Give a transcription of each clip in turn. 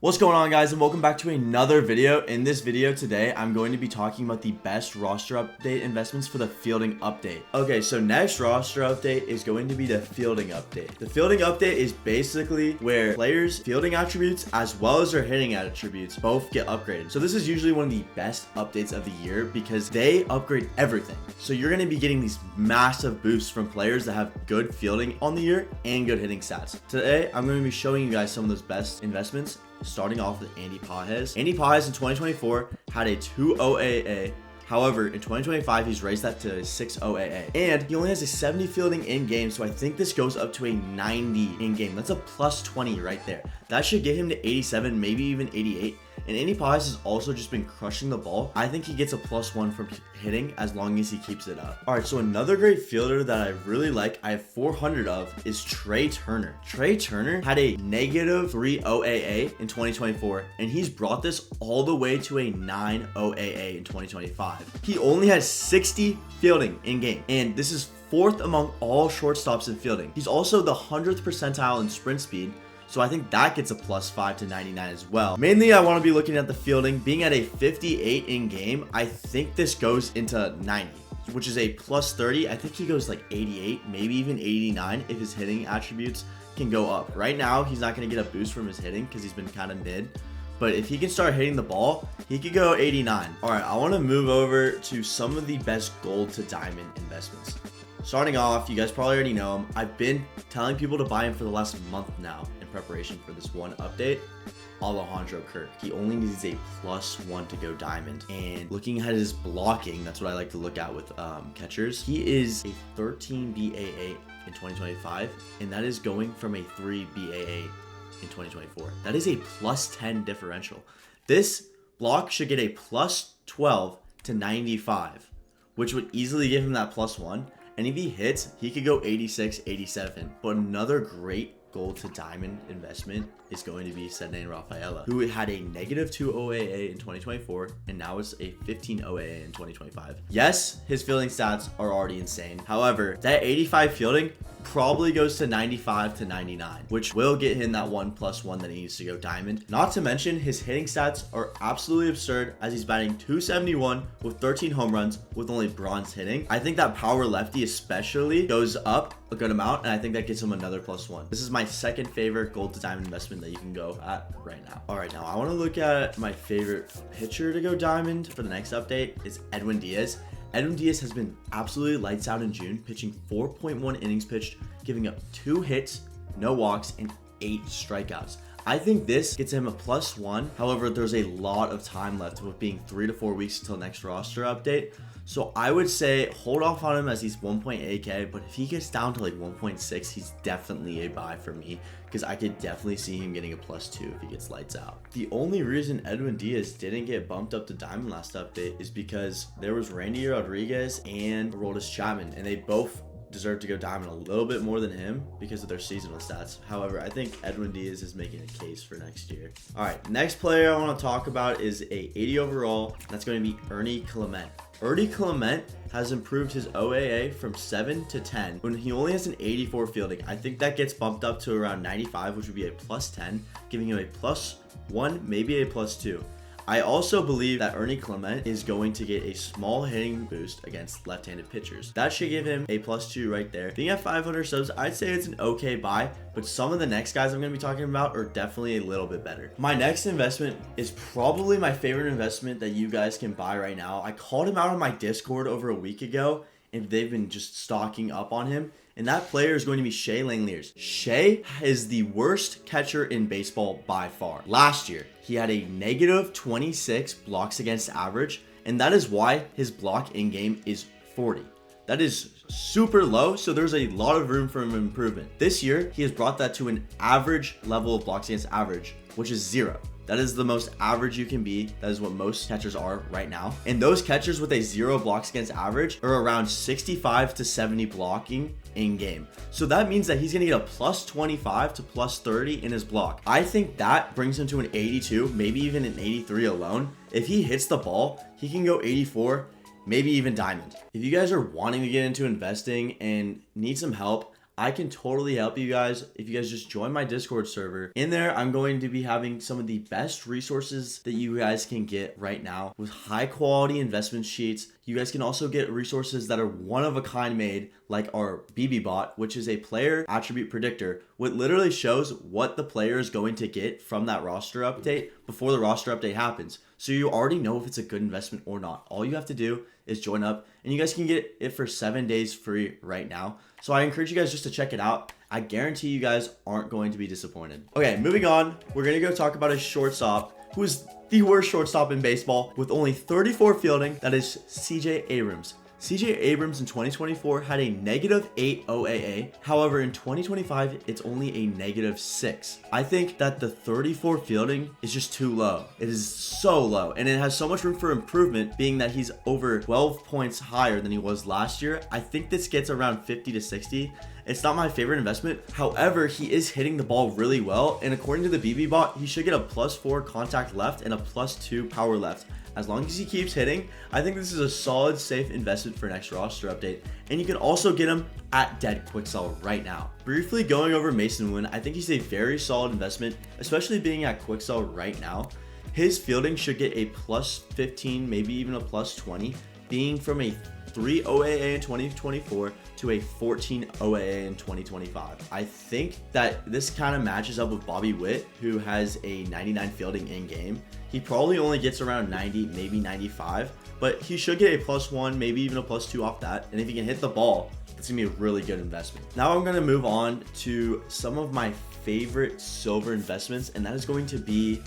What's going on, guys, and welcome back to another video. In this video today, I'm going to be talking about the best roster update investments for the fielding update. Okay, so next roster update is going to be the fielding update. The fielding update is basically where players' fielding attributes as well as their hitting attributes both get upgraded. So this is usually one of the best updates of the year because they upgrade everything. So you're going to be getting these massive boosts from players that have good fielding on the year and good hitting stats. Today, I'm going to be showing you guys some of those best investments, starting off with Andy Pages. Andy Pages in 2024 had a 2 OAA. However, in 2025, he's raised that to a 6 OAA. And he only has a 70 fielding in game, so I think this goes up to a 90 in game. That's a plus 20 right there. That should get him to 87, maybe even 88. And Andy Pages has also just been crushing the ball. I think he gets a +1 from hitting as long as he keeps it up. All right, so another great fielder that I really like, I have 400 of, is Trey Turner. Trey Turner had a -3 OAA in 2024, and he's brought this all the way to a 9 OAA in 2025. He only has 60 fielding in game, and this is 4th among all shortstops in fielding. He's also the 100th percentile in sprint speed, so I think that gets a +5 to 99 as well. Mainly, I want to be looking at the fielding. Being at a 58 in game, I think this goes into 90, which is a +30. I think he goes like 88, maybe even 89 if his hitting attributes can go up. Right now, he's not going to get a boost from his hitting because he's been kind of mid. But if he can start hitting the ball, he could go 89. All right, I want to move over to some of the best gold to diamond investments. Starting off, you guys probably already know him. I've been telling people to buy him for the last month now in preparation for this one update. Alejandro Kirk. He only needs a +1 to go diamond. And looking at his blocking, that's what I like to look at with catchers. He is a 13 BAA in 2025, and that is going from a 3 BAA in 2024. That is a +10 differential. This block should get a +12 to 95, which would easily give him that +1. And if he hits, he could go 86, 87. But another great gold to diamond investment is going to be Cedney Rafaela, who had a -2 OAA in 2024, and now it's a 15 OAA in 2025. Yes, his fielding stats are already insane. However, that 85 fielding probably goes to 95 to 99, which will get him that 1 +1 that he needs to go diamond. Not to mention, his hitting stats are absolutely absurd as he's batting .271 with 13 home runs with only bronze hitting. I think that power lefty especially goes up a good amount, and I think that gets him another +1. This is my second favorite gold to diamond investment that you can go at right now. All right, now I want to look at my favorite pitcher to go diamond for the next update is Edwin Diaz. Edwin Diaz has been absolutely lights out in June, pitching 4.1 innings pitched, giving up 2 hits, no walks, and 8 strikeouts. I think this gets him a +1. However, there's a lot of time left with being 3 to 4 weeks until next roster update. So I would say hold off on him as he's 1.8K, but if he gets down to like 1.6, he's definitely a buy for me because I could definitely see him getting a +2 if he gets lights out. The only reason Edwin Diaz didn't get bumped up to diamond last update is because there was Randy Rodriguez and Aroldis Chapman, and they both deserve to go diamond a little bit more than him because of their seasonal stats. However, I think Edwin Diaz is making a case for next year. All right, next player I want to talk about is a 80 overall. That's going to be Ernie Clement. Ernie Clement has improved his OAA from 7 to 10 when he only has an 84 fielding. I think that gets bumped up to around 95, which would be a +10, giving him a +1, maybe a +2. I also believe that Ernie Clement is going to get a small hitting boost against left-handed pitchers. That should give him a +2 right there. Being at 500 subs, I'd say it's an okay buy, but some of the next guys I'm going to be talking about are definitely a little bit better. My next investment is probably my favorite investment that you guys can buy right now. I called him out on my Discord over a week ago, and they've been just stocking up on him. And that player is going to be Shea Langeliers. Shea is the worst catcher in baseball by far. Last year, he had a -26 blocks against average, and that is why his block in game is 40. That is super low, so there's a lot of room for improvement. This year, he has brought that to an average level of blocks against average, which is 0. That is the most average you can be. That is what most catchers are right now. And those catchers with a 0 blocks against average are around 65 to 70 blocking in game. So that means that he's going to get a +25 to +30 in his block. I think that brings him to an 82, maybe even an 83 alone. If he hits the ball, he can go 84, maybe even diamond. If you guys are wanting to get into investing and need some help, I can totally help you guys if you guys just join my Discord server. In there, I'm going to be having some of the best resources that you guys can get right now with high quality investment sheets. You guys can also get resources that are one of a kind made, like our BB bot, which is a player attribute predictor, which literally shows what the player is going to get from that roster update before the roster update happens. So you already know if it's a good investment or not. All you have to do is join up, and you guys can get it for 7 days free right now. So I encourage you guys just to check it out. I guarantee you guys aren't going to be disappointed. Okay, moving on. We're going to go talk about a shortstop who is the worst shortstop in baseball with only 34 fielding. That is CJ Abrams. CJ Abrams in 2024 had a -8 OAA. However, in 2025, it's only a -6. I think that the 34 fielding is just too low. It is so low, and it has so much room for improvement, being that he's over 12 points higher than he was last year. I think this gets around 50 to 60. It's not my favorite investment. However, he is hitting the ball really well, and according to the BB bot, he should get a +4 contact left and a +2 power left. As long as he keeps hitting, I think this is a solid, safe investment for next roster update. And you can also get him at dead quick sell right now. Briefly going over Mason Wynn, I think he's a very solid investment, especially being at quick sell right now. His fielding should get a +15, maybe even a +20, being from a 3 OAA in 2024 to a 14 OAA in 2025. I think that this kind of matches up with Bobby Witt, who has a 99 fielding in game. He probably only gets around 90, maybe 95, but he should get a +1, maybe even a +2 off that. And if he can hit the ball, it's gonna be a really good investment. Now I'm gonna move on to some of my favorite silver investments, and that is going to be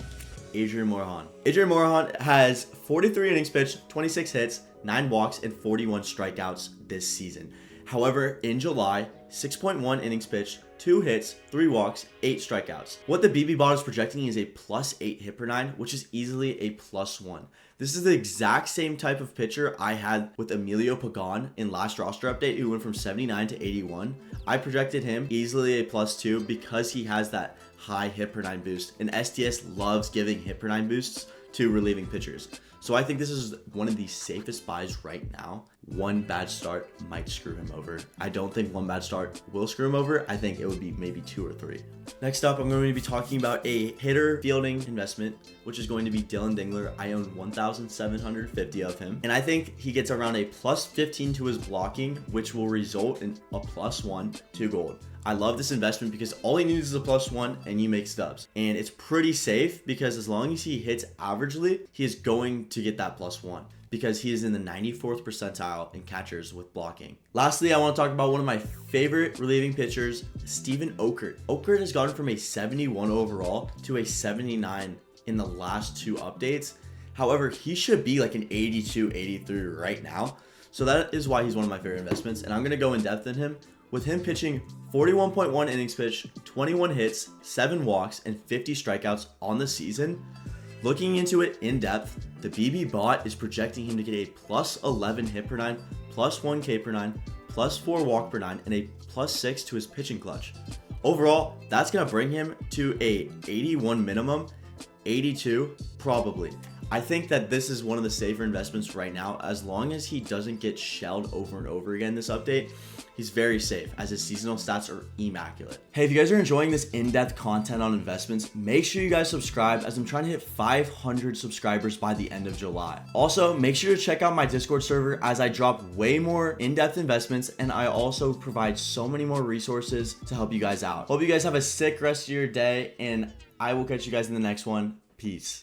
Adrian Morejon. Adrian Morejon has 43 innings pitched, 26 hits, 9 walks, and 41 strikeouts this season. However, in July, 6.1 innings pitched, 2 hits, 3 walks, 8 strikeouts. What the BB bot is projecting is a +8 hit per 9, which is easily a +1. This is the exact same type of pitcher I had with Emilio Pagan in last roster update, who went from 79 to 81. I projected him easily a +2 because he has that high hit per 9 boost, and SDS loves giving hit per 9 boosts to relieving pitchers. So I think this is one of the safest buys right now. One bad start might screw him over. I don't think one bad start will screw him over. I think it would be maybe 2 or 3. Next up, I'm going to be talking about a hitter fielding investment, which is going to be Dylan Dingler. I own 1,750 of him, and I think he gets around a +15 to his blocking, which will result in a +1 to gold. I love this investment because all he needs is a +1 and you make stubs. And it's pretty safe because as long as he hits averagely, he is going to get that +1 because he is in the 94th percentile in catchers with blocking. Lastly, I want to talk about one of my favorite relieving pitchers, Steven Okert. Okert has gone from a 71 overall to a 79 in the last 2 updates. However, he should be like an 82, 83 right now. So that is why he's one of my favorite investments. And I'm going to go in depth in him. With him pitching 41.1 innings pitched, 21 hits, 7 walks, and 50 strikeouts on the season, looking into it in depth, the BB bot is projecting him to get a +11 hit per 9, +1 K per 9, +4 walk per 9, and a +6 to his pitching clutch. Overall, that's going to bring him to a 81 minimum, 82 probably. I think that this is one of the safer investments right now. As long as he doesn't get shelled over and over again this update, he's very safe as his seasonal stats are immaculate. Hey, if you guys are enjoying this in-depth content on investments, make sure you guys subscribe as I'm trying to hit 500 subscribers by the end of July. Also, make sure to check out my Discord server as I drop way more in-depth investments, and I also provide so many more resources to help you guys out. Hope you guys have a sick rest of your day, and I will catch you guys in the next one. Peace.